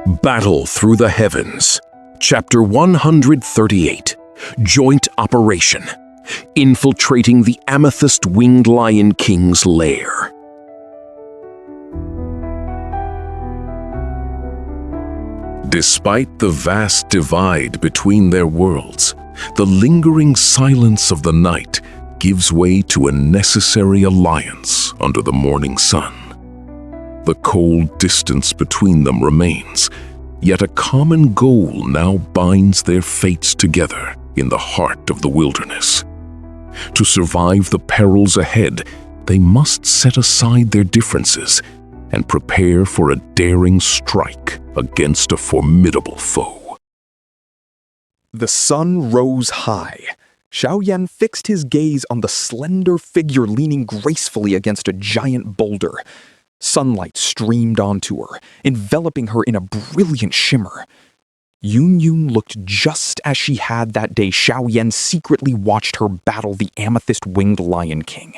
Battle Through the Heavens, Chapter 138, Joint Operation, Infiltrating the Amethyst Winged Lion King's Lair. Despite the vast divide between their worlds, the lingering silence of the night gives way to a necessary alliance under the morning sun. The cold distance between them remains, yet a common goal now binds their fates together in the heart of the wilderness. To survive the perils ahead, they must set aside their differences and prepare for a daring strike against a formidable foe. The sun rose high. Xiaoyan fixed his gaze on the slender figure leaning gracefully against a giant boulder. Sunlight streamed onto her, enveloping her in a brilliant shimmer. Yun looked just as she had that day Xiaoyan secretly watched her battle the Amethyst-winged Lion King.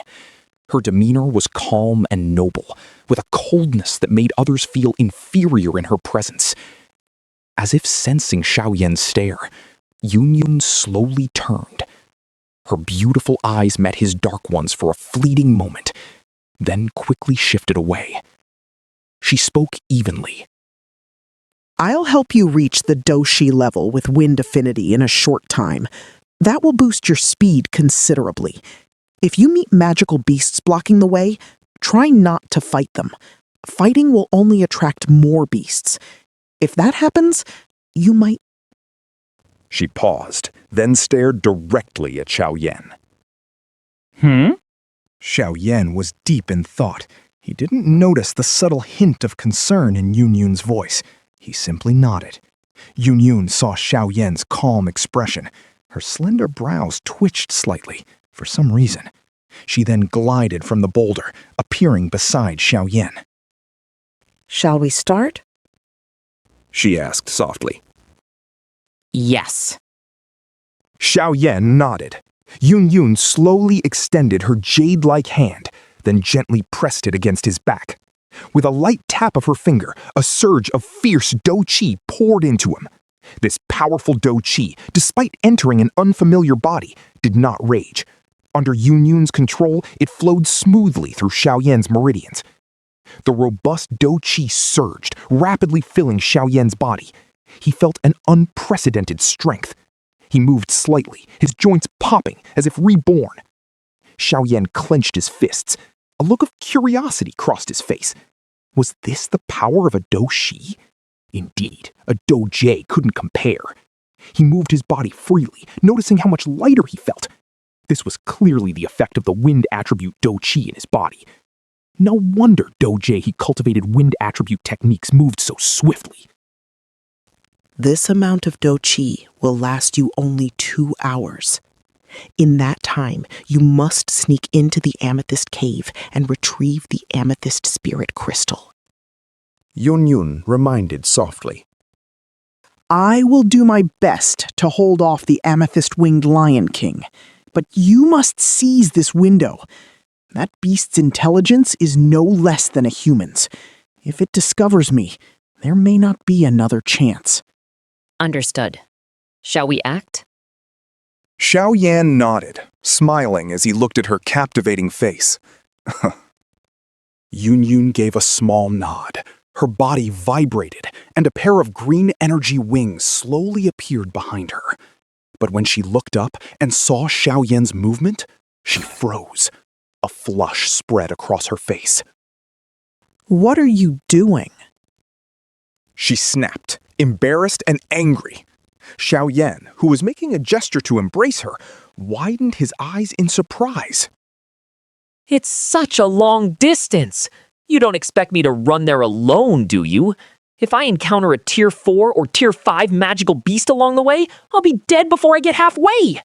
Her demeanor was calm and noble, with a coldness that made others feel inferior in her presence. As if sensing Xiaoyan's stare, Yun slowly turned. Her beautiful eyes met his dark ones for a fleeting moment, then quickly shifted away. She spoke evenly. I'll help you reach the Dou Qi level with wind affinity in a short time. That will boost your speed considerably. If you meet magical beasts blocking the way, try not to fight them. Fighting will only attract more beasts. If that happens, you might... She paused, then stared directly at Xiaoyan. Xiaoyan was deep in thought. He didn't notice the subtle hint of concern in Yun's voice. He simply nodded. Yun saw Xiaoyan's calm expression. Her slender brows twitched slightly, for some reason. She then glided from the boulder, appearing beside Xiaoyan. Shall we start? She asked softly. Yes. Xiaoyan nodded. Yun slowly extended her jade-like hand, then gently pressed it against his back. With a light tap of her finger, a surge of fierce Dou Qi poured into him. This powerful Dou Qi, despite entering an unfamiliar body, did not rage. Under Yun's control, it flowed smoothly through Xiaoyan's meridians. The robust Dou Qi surged, rapidly filling Xiaoyan's body. He felt an unprecedented strength. He moved slightly, his joints popping as if reborn. Xiaoyan clenched his fists. A look of curiosity crossed his face. Was this the power of a Dou Qi? Indeed, a Dou Jie couldn't compare. He moved his body freely, noticing how much lighter he felt. This was clearly the effect of the wind attribute Dou Qi in his body. No wonder Dou Jie he cultivated wind attribute techniques moved so swiftly. This amount of Dou Qi will last you only 2 hours. In that time, you must sneak into the Amethyst cave and retrieve the Amethyst spirit crystal. Yun reminded softly. I will do my best to hold off the Amethyst-winged Lion King, but you must seize this window. That beast's intelligence is no less than a human's. If it discovers me, there may not be another chance. Understood. Shall we act? Xiaoyan nodded, smiling as he looked at her captivating face. Yun gave a small nod. Her body vibrated, and a pair of green energy wings slowly appeared behind her. But when she looked up and saw Xiaoyan's movement, she froze. A flush spread across her face. What are you doing? She snapped, embarrassed and angry. Xiaoyan, who was making a gesture to embrace her, widened his eyes in surprise. It's such a long distance. You don't expect me to run there alone, do you? If I encounter a tier 4 or tier 5 magical beast along the way, I'll be dead before I get halfway.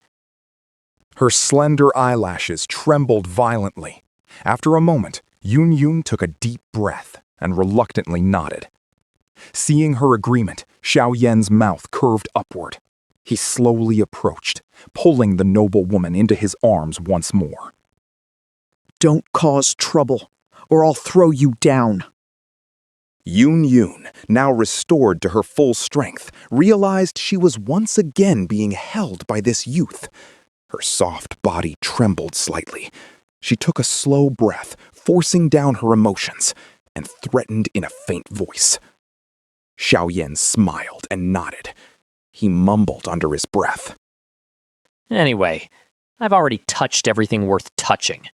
Her slender eyelashes trembled violently. After a moment, Yun took a deep breath and reluctantly nodded. Seeing her agreement, Xiaoyan's mouth curved upward. He slowly approached, pulling the noble woman into his arms once more. Don't cause trouble, or I'll throw you down. Yun, now restored to her full strength, realized she was once again being held by this youth. Her soft body trembled slightly. She took a slow breath, forcing down her emotions, and threatened in a faint voice. Xiaoyan smiled and nodded. He mumbled under his breath. Anyway, I've already touched everything worth touching.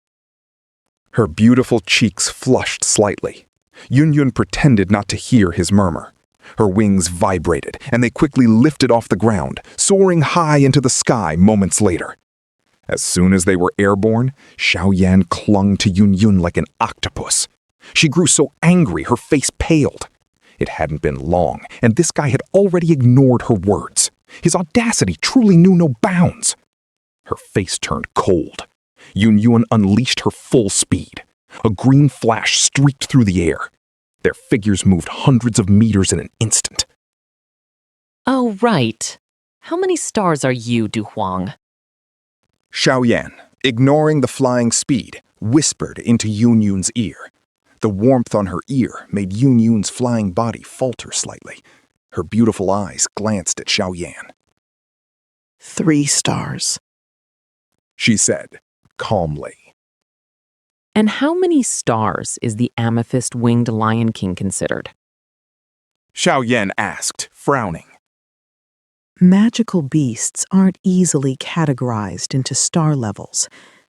Her beautiful cheeks flushed slightly. Yun pretended not to hear his murmur. Her wings vibrated, and they quickly lifted off the ground, soaring high into the sky moments later. As soon as they were airborne, Xiaoyan clung to Yun like an octopus. She grew so angry her face paled. It hadn't been long, and this guy had already ignored her words. His audacity truly knew no bounds. Her face turned cold. Yun unleashed her full speed. A green flash streaked through the air. Their figures moved hundreds of meters in an instant. Oh, right. How many stars are you, Du Huang? Xiaoyan, ignoring the flying speed, whispered into Yun's ear. The warmth on her ear made Yun's flying body falter slightly. Her beautiful eyes glanced at Xiaoyan. 3 stars. She said, calmly. And how many stars is the Amethyst winged Lion King considered? Xiaoyan asked, frowning. Magical beasts aren't easily categorized into star levels.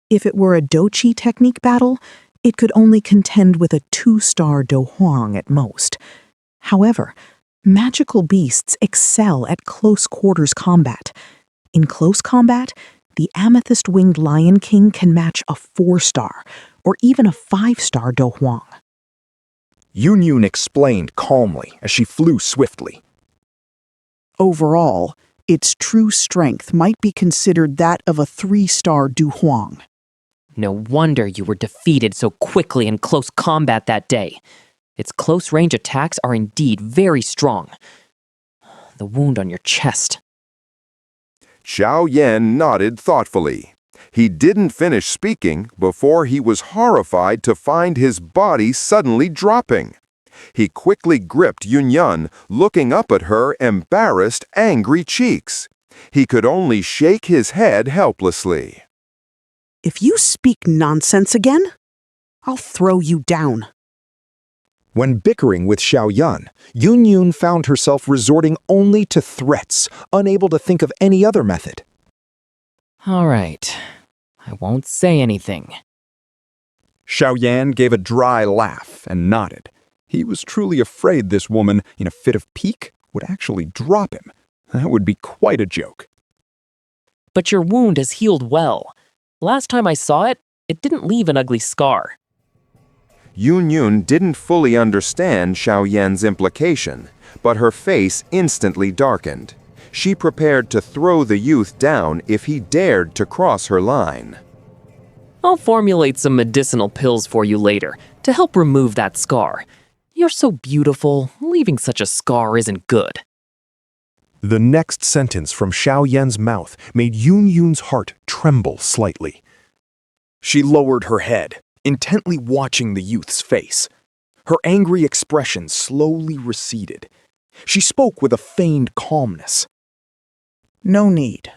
If it were a Dou Qi technique battle, it could only contend with a 2-star Dou Huang at most. However, magical beasts excel at close quarters combat. In close combat, the Amethyst-winged Lion King can match a 4-star, or even a 5-star Dou Huang. Yun explained calmly as she flew swiftly. Overall, its true strength might be considered that of a 3-star Dou Huang. No wonder you were defeated so quickly in close combat that day. Its close-range attacks are indeed very strong. The wound on your chest. Xiaoyan nodded thoughtfully. He didn't finish speaking before he was horrified to find his body suddenly dropping. He quickly gripped Yun, looking up at her embarrassed, angry cheeks. He could only shake his head helplessly. If you speak nonsense again, I'll throw you down. When bickering with Xiaoyan, Yun found herself resorting only to threats, unable to think of any other method. All right. I won't say anything. Xiaoyan gave a dry laugh and nodded. He was truly afraid this woman, in a fit of pique, would actually drop him. That would be quite a joke. But your wound has healed well. Last time I saw it, it didn't leave an ugly scar. Yun didn't fully understand Xiaoyan's implication, but her face instantly darkened. She prepared to throw the youth down if he dared to cross her line. I'll formulate some medicinal pills for you later to help remove that scar. You're so beautiful, leaving such a scar isn't good. The next sentence from Xiaoyan's mouth made Yun's heart tremble slightly. She lowered her head, intently watching the youth's face. Her angry expression slowly receded. She spoke with a feigned calmness. No need.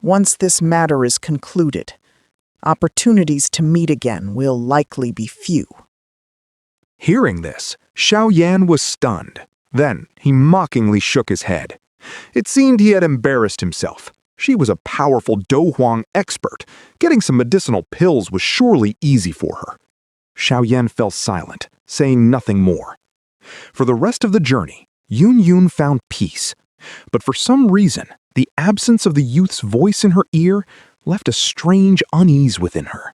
Once this matter is concluded, opportunities to meet again will likely be few. Hearing this, Xiaoyan was stunned. Then he mockingly shook his head. It seemed he had embarrassed himself. She was a powerful Dou Huang expert. Getting some medicinal pills was surely easy for her. Xiaoyan fell silent, saying nothing more. For the rest of the journey, Yun found peace. But for some reason, the absence of the youth's voice in her ear left a strange unease within her.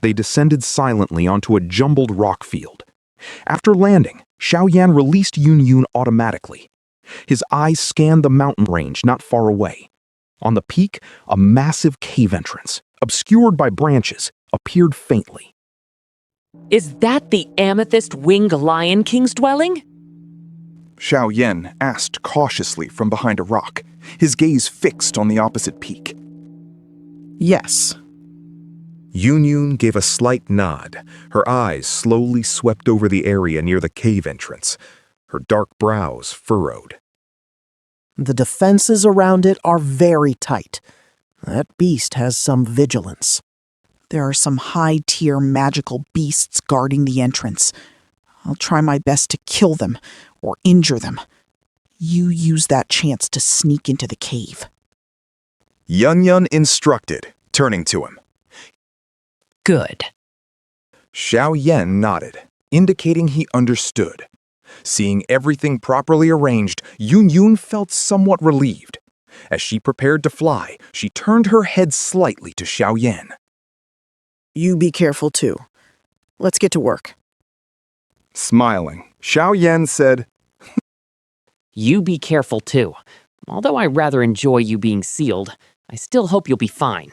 They descended silently onto a jumbled rock field. After landing, Xiaoyan released Yun automatically. His eyes scanned the mountain range not far away. On the peak, a massive cave entrance, obscured by branches, appeared faintly. Is that the Amethyst-winged Lion King's dwelling? Xiaoyan asked cautiously from behind a rock, his gaze fixed on the opposite peak. Yes. Yun gave a slight nod. Her eyes slowly swept over the area near the cave entrance, her dark brows furrowed. The defenses around it are very tight. That beast has some vigilance. There are some high-tier magical beasts guarding the entrance. I'll try my best to kill them or injure them. You use that chance to sneak into the cave. Yun instructed, turning to him. Good. Xiaoyan nodded, indicating he understood. Seeing everything properly arranged, Yun felt somewhat relieved. As she prepared to fly, she turned her head slightly to Xiaoyan. You be careful too. Let's get to work. Smiling, Xiaoyan said, You be careful too. Although I rather enjoy you being sealed, I still hope you'll be fine.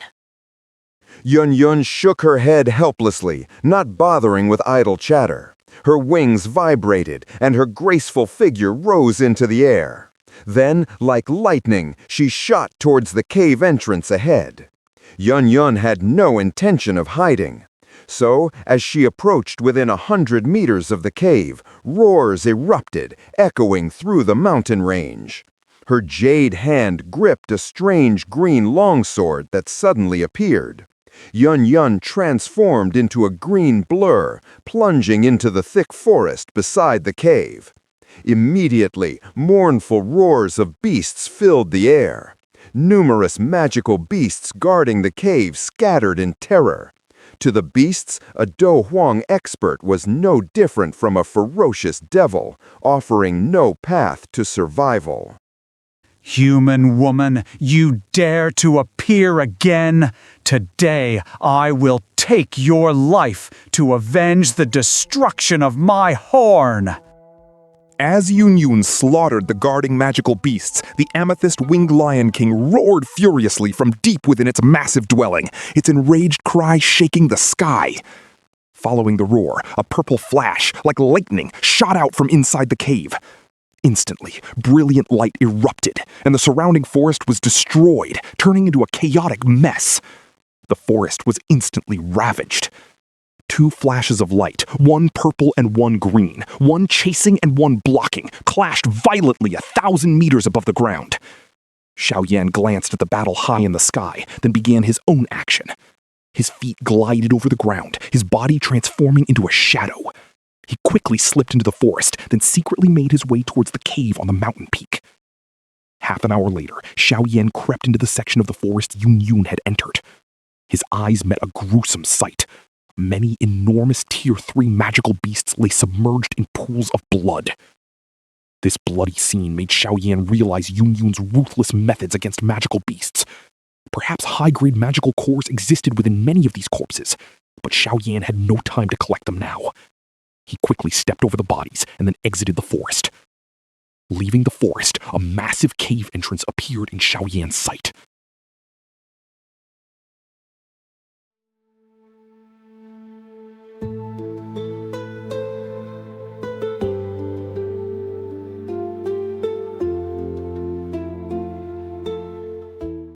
Yun shook her head helplessly, not bothering with idle chatter. Her wings vibrated, and her graceful figure rose into the air. Then, like lightning, she shot towards the cave entrance ahead. Yun had no intention of hiding. So, as she approached within 100 meters of the cave, roars erupted, echoing through the mountain range. Her jade hand gripped a strange green longsword that suddenly appeared. Yun transformed into a green blur, plunging into the thick forest beside the cave. Immediately, mournful roars of beasts filled the air. Numerous magical beasts guarding the cave scattered in terror. To the beasts, a Dou Huang expert was no different from a ferocious devil, offering no path to survival. Human woman, you dare to appear again? Today I will take your life to avenge the destruction of my horn. As Yun slaughtered the guarding magical beasts, the Amethyst winged Lion King roared furiously from deep within its massive dwelling, its enraged cry shaking the sky. Following the roar, a purple flash, like lightning, shot out from inside the cave. Instantly, brilliant light erupted, and the surrounding forest was destroyed, turning into a chaotic mess. The forest was instantly ravaged. 2 flashes of light, one purple and one green, one chasing and one blocking, clashed violently 1,000 meters above the ground. Xiaoyan glanced at the battle high in the sky, then began his own action. His feet glided over the ground, his body transforming into a shadow. He quickly slipped into the forest, then secretly made his way towards the cave on the mountain peak. Half an hour later, Xiaoyan crept into the section of the forest Yun had entered. His eyes met a gruesome sight. Many enormous Tier 3 magical beasts lay submerged in pools of blood. This bloody scene made Xiaoyan realize Yun's ruthless methods against magical beasts. Perhaps high-grade magical cores existed within many of these corpses, but Xiaoyan had no time to collect them now. He quickly stepped over the bodies and then exited the forest. Leaving the forest, a massive cave entrance appeared in Xiaoyan's sight.